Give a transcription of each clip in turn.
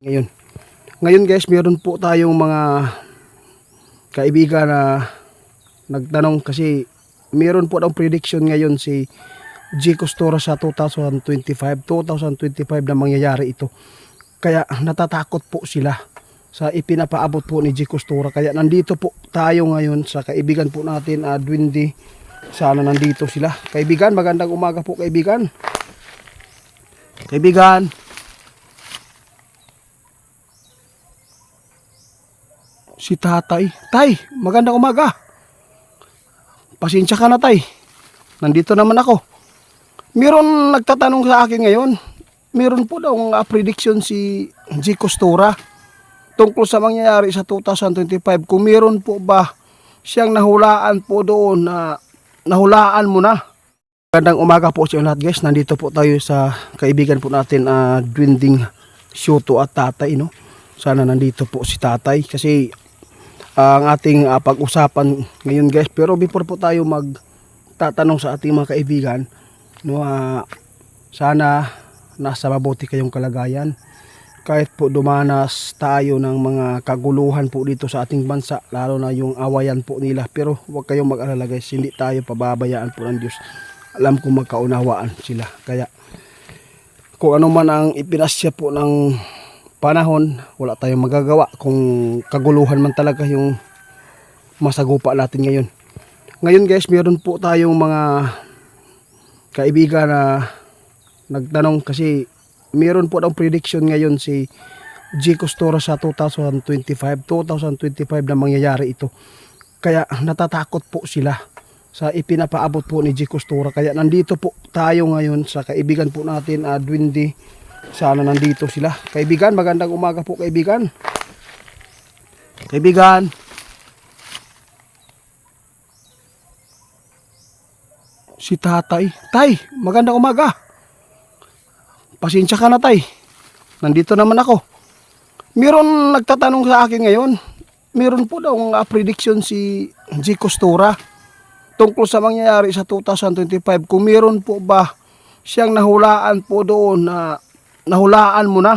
Ngayon guys, meron po tayong mga kaibigan na nagtanong kasi meron po ng prediction ngayon si G. Costura sa 2025 na mangyayari ito. Kaya natatakot po sila sa ipinapaabot po ni G. Costura. Kaya nandito po tayo ngayon sa kaibigan po natin, Dwindy. Sana nandito sila. Kaibigan, magandang umaga po kaibigan. Kaibigan. Si tatay. Tay, magandang umaga. Pasensya ka na tay. Nandito naman ako. Meron nagtatanong sa akin ngayon. Meron po daw prediction si G. Costura tungkol sa mangyayari sa 2025. Kung meron po ba siyang nahulaan po doon na nahulaan mo na. Magandang umaga po sa lahat guys. Nandito po tayo sa kaibigan po natin, Dwinding Shoto at tatay, no? Sana nandito po si tatay kasi ang ating pag-usapan ngayon guys. Pero before po tayo magtatanong sa ating mga kaibigan, no, sana nasa mabuti kayong kalagayan. Kahit po dumanas tayo ng mga kaguluhan po dito sa ating bansa, lalo na yung awayan po nila, pero huwag kayong mag-alala guys, hindi tayo pababayaan po ng Diyos. Alam ko magkaunawaan sila. Kaya kung ano man ang ipinasya po ng panahon, wala tayong magagawa kung kaguluhan man talaga yung masagupa natin ngayon. Ngayon guys, meron po tayong mga kaibigan na nagtanong kasi meron po ng prediction ngayon si G. Costura sa 2025 na mangyayari ito. Kaya natatakot po sila sa ipinapaabot po ni G. Costura. Kaya nandito po tayo ngayon sa kaibigan po natin, Dwindy. Sana nandito sila. Kaibigan, magandang umaga po kaibigan. Kaibigan. Si tatay. Tay, magandang umaga. Pasensya ka na tay. Nandito naman ako. Meron nagtatanong sa akin ngayon. Meron po daw prediction si G. Costura tungkol sa mangyayari sa 2025. Kung meron po ba siyang nahulaan po doon na nahulaan mo na.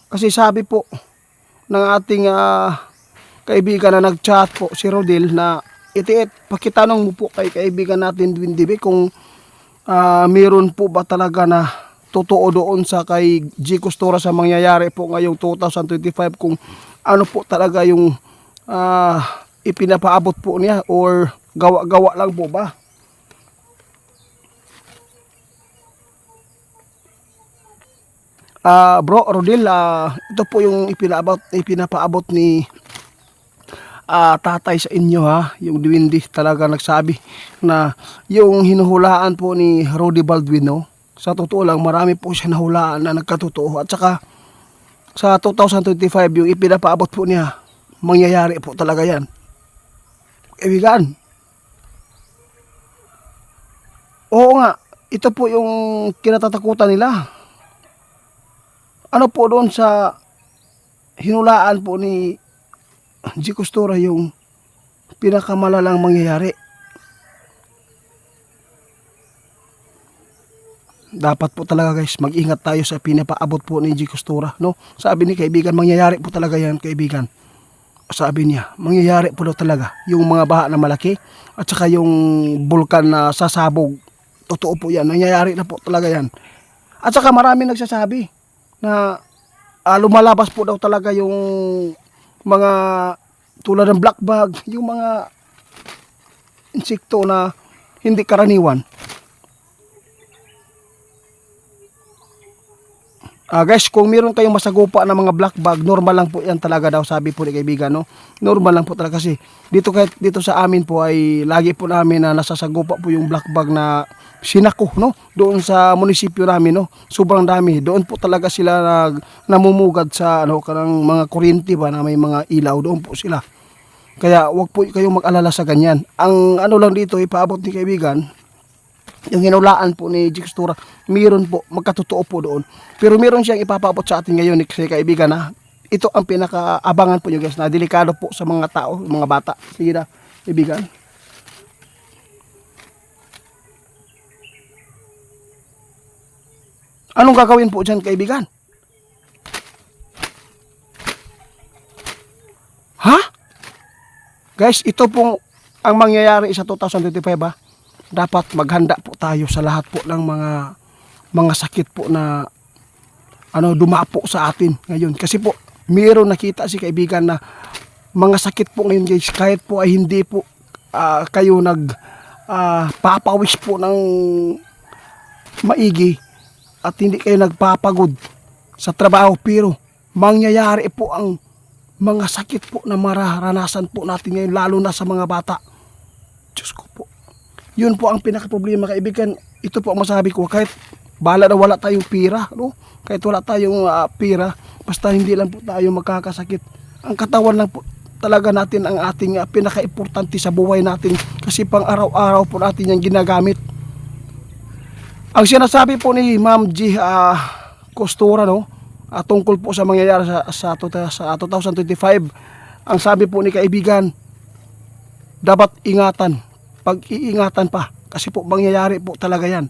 Kasi sabi po ng ating kaibigan na nag-chat po, si Rodel, na itiit, pakitanong mo po kay kaibigan natin Dwindy kung meron po ba talaga na totoo doon sa kay G. Costura sa mangyayari po ngayong 2025, kung ano po talaga yung ipinapaabot po niya or gawa-gawa lang po ba. Bro Rodel, ito po yung ipinapaabot ni tatay sa inyo ha. Yung Dwindy talaga nagsabi na yung hinuhulaan po ni Rudy Baldwin, sa totoo lang marami po siya nahulaan na nagkatotoo. At saka sa 2025 yung ipinapaabot po niya, mangyayari po talaga yan. Kaibigan, oo nga, ito po yung kinatatakutan nila. Ano po doon sa hinulaan po ni G. Costura yung pinakamalalang mangyayari. Dapat po talaga guys, mag-ingat tayo sa pinapaabot po ni G. Costura, no? Sabi ni kaibigan, mangyayari po talaga yan kaibigan. Sabi niya, mangyayari po daw talaga yung mga baha na malaki at saka yung bulkan na sasabog. Totoo po yan, nangyayari na po talaga yan. At saka marami nagsasabi na lumalabas po daw talaga yung mga tulad ng black bag, yung mga insekto na hindi karaniwan. Guys, kung meron kayong masagupa na mga black bag, normal lang po yan talaga daw, sabi po ni kaibigan, no? Normal lang po talaga kasi dito sa amin po ay lagi po namin na nasasagupa po yung black bag na sinako, no? Doon sa munisipyo namin, no? Sobrang dami. Doon po talaga sila namumugad sa kanang mga kuryente ba na may mga ilaw, doon po sila. Kaya wag po kayong mag-alala sa ganyan. Ang lang dito ipaabot ni kaibigan, yung hinulaan po ni G. Costura, meron po, magkatotoo po doon. Pero meron siyang ipapaabot sa atin ngayon kasi kaibigan na ito ang pinakaabangan po nyo guys, na delikado po sa mga tao, mga bata. Sige na, kaibigan. Anong gagawin po dyan kaibigan? Guys, ito pong ang mangyayari sa 2025 ha. Dapat maghanda po tayo sa lahat po ng mga sakit po na dumapo sa atin ngayon. Kasi po, mayroon nakita si kaibigan na mga sakit po ngayon guys, kahit po ay hindi po kayo papawis po ng maigi at hindi kayo nagpapagod sa trabaho, pero mangyayari po ang mga sakit po na mararanasan po natin ngayon, lalo na sa mga bata. Diyos ko po. Yun po ang pinaka-problema kaibigan. Ito po ang masabi ko, kahit bala na wala tayong pira, no? Kahit wala tayong pira, basta hindi lang po tayo magkakasakit. Ang katawan lang po talaga natin ang ating pinaka-importante sa buhay natin, kasi pang araw-araw po natin yung ginagamit. Ang sinasabi po ni Ma'am G Costura, no? Tungkol po sa mangyayari sa 2025, ang sabi po ni kaibigan, dapat ingatan, pag-iingatan pa, kasi po mangyayari po talaga yan.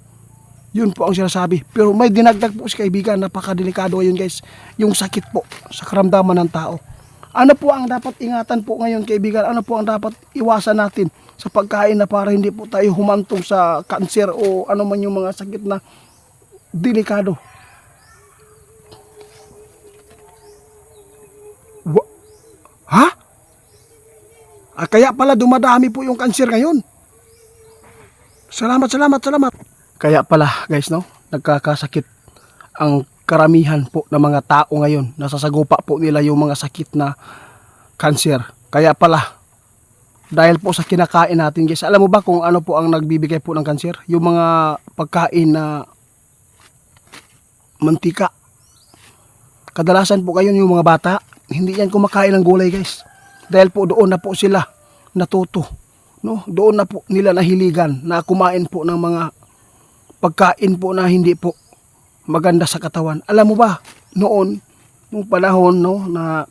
Yun po ang sinasabi. Pero may dinagdag po si kaibigan, napakadelikado yun guys, yung sakit po sa karamdaman ng tao. Ano po ang dapat ingatan po ngayon kaibigan? Ano po ang dapat iwasan natin sa pagkain na para hindi po tayo humantong sa kanser o ano man yung mga sakit na delikado? Ha? Kaya pala dumadami po yung kanser ngayon. Salamat. Kaya pala guys, no, nagkakasakit ang karamihan po ng mga tao ngayon. Nasasagupa po nila yung mga sakit na kanser. Kaya pala, dahil po sa kinakain natin guys. Alam mo ba kung ano po ang nagbibigay po ng kanser? Yung mga pagkain na mantika. Kadalasan po ngayon yung mga bata, hindi yan kumakain ng gulay guys. Dahil po doon na po sila natuto. No? Doon na po nila nahiligan na kumain po ng mga pagkain po na hindi po maganda sa katawan. Alam mo ba, noon, nung panahon, no, na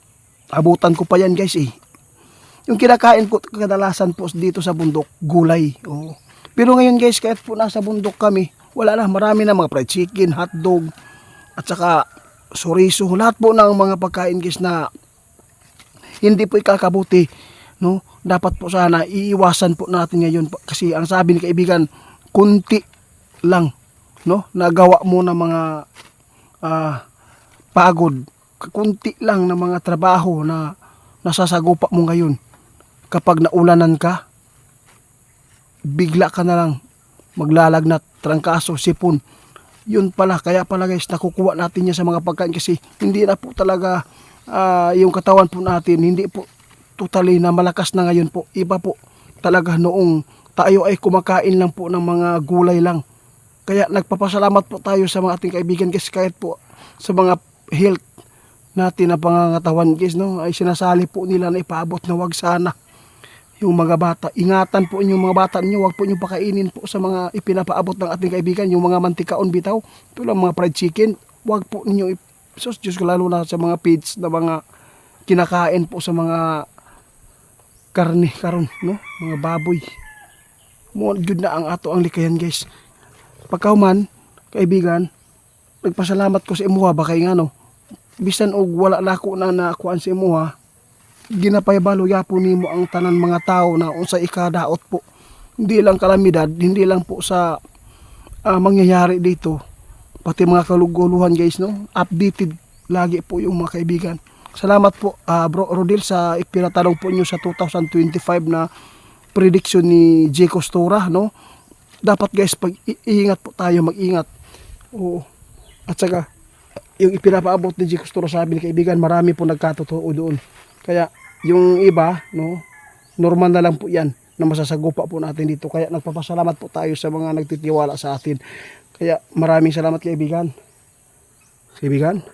abutan ko pa yan guys yung kinakain ko kadalasan po dito sa bundok, gulay. Oh. Pero ngayon guys, kahit po nasa bundok kami, wala na, marami na mga fried chicken, hotdog, at saka chorizo, lahat po ng mga pagkain guys na hindi po ikakabuti, no? Dapat po sana iiwasan po natin ngayon, kasi ang sabi ni kaibigan, kunti lang, no, nagawa mo na mga pagod, kunti lang na mga trabaho na nasasagupa mo ngayon. Kapag naulanan ka, bigla ka na lang maglalagnat, trangkaso, sipon. Yun pala, kaya pala guys, nakukuha natin yan sa mga pagkain, kasi hindi na po talaga yung katawan po natin, hindi po totally na malakas na ngayon po. Iba po talaga noong tayo ay kumakain lang po ng mga gulay lang. Kaya nagpapasalamat po tayo sa mga ating kaibigan guys, kahit po sa mga health natin na pangangatawan guys, no, ay sinasali po nila na ipaabot na wag sana yung mga bata. Ingatan po inyong mga bata niyo, wag po niyo pakainin po sa mga ipinapaabot ng ating kaibigan, yung mga mantikaon bitaw, tulad mga fried chicken, wag po niyo Diyos ko, lalo na sa mga feeds na mga kinakain po sa mga karne karon, no, mga baboy. Mo jud na ang ato ang likayan guys. Pagkauman, kaibigan, nagpasalamat ko sa imuha ba kay ngano, bisan og wala na ako na nakuan sa imuha, ginapay-balo yapon nimo ang tanan mga tao na unsa ikadaot po. Hindi lang kalamidad, hindi lang po sa mangyayari dito, pati mga kaluguluhan guys, no, updated lagi po yung mga kaibigan. Salamat po Bro Rodel sa ipinatanong po niyo sa 2025 na prediction ni J Costura, no. Dapat guys, pag iingat po tayo, mag-ingat. Oo. At saka yung ipinapaabot ni J Costura, sabi ni kaibigan, marami po nagkatotoo doon. Kaya yung iba, no, normal na lang po yan na masasagupa po natin dito. Kaya nagpapasalamat po tayo sa mga nagtitiwala sa atin. Kaya maraming salamat kaibigan. Kaibigan?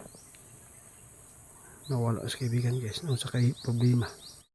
Nawala sa kaibigan guys. Ano sa kay problema?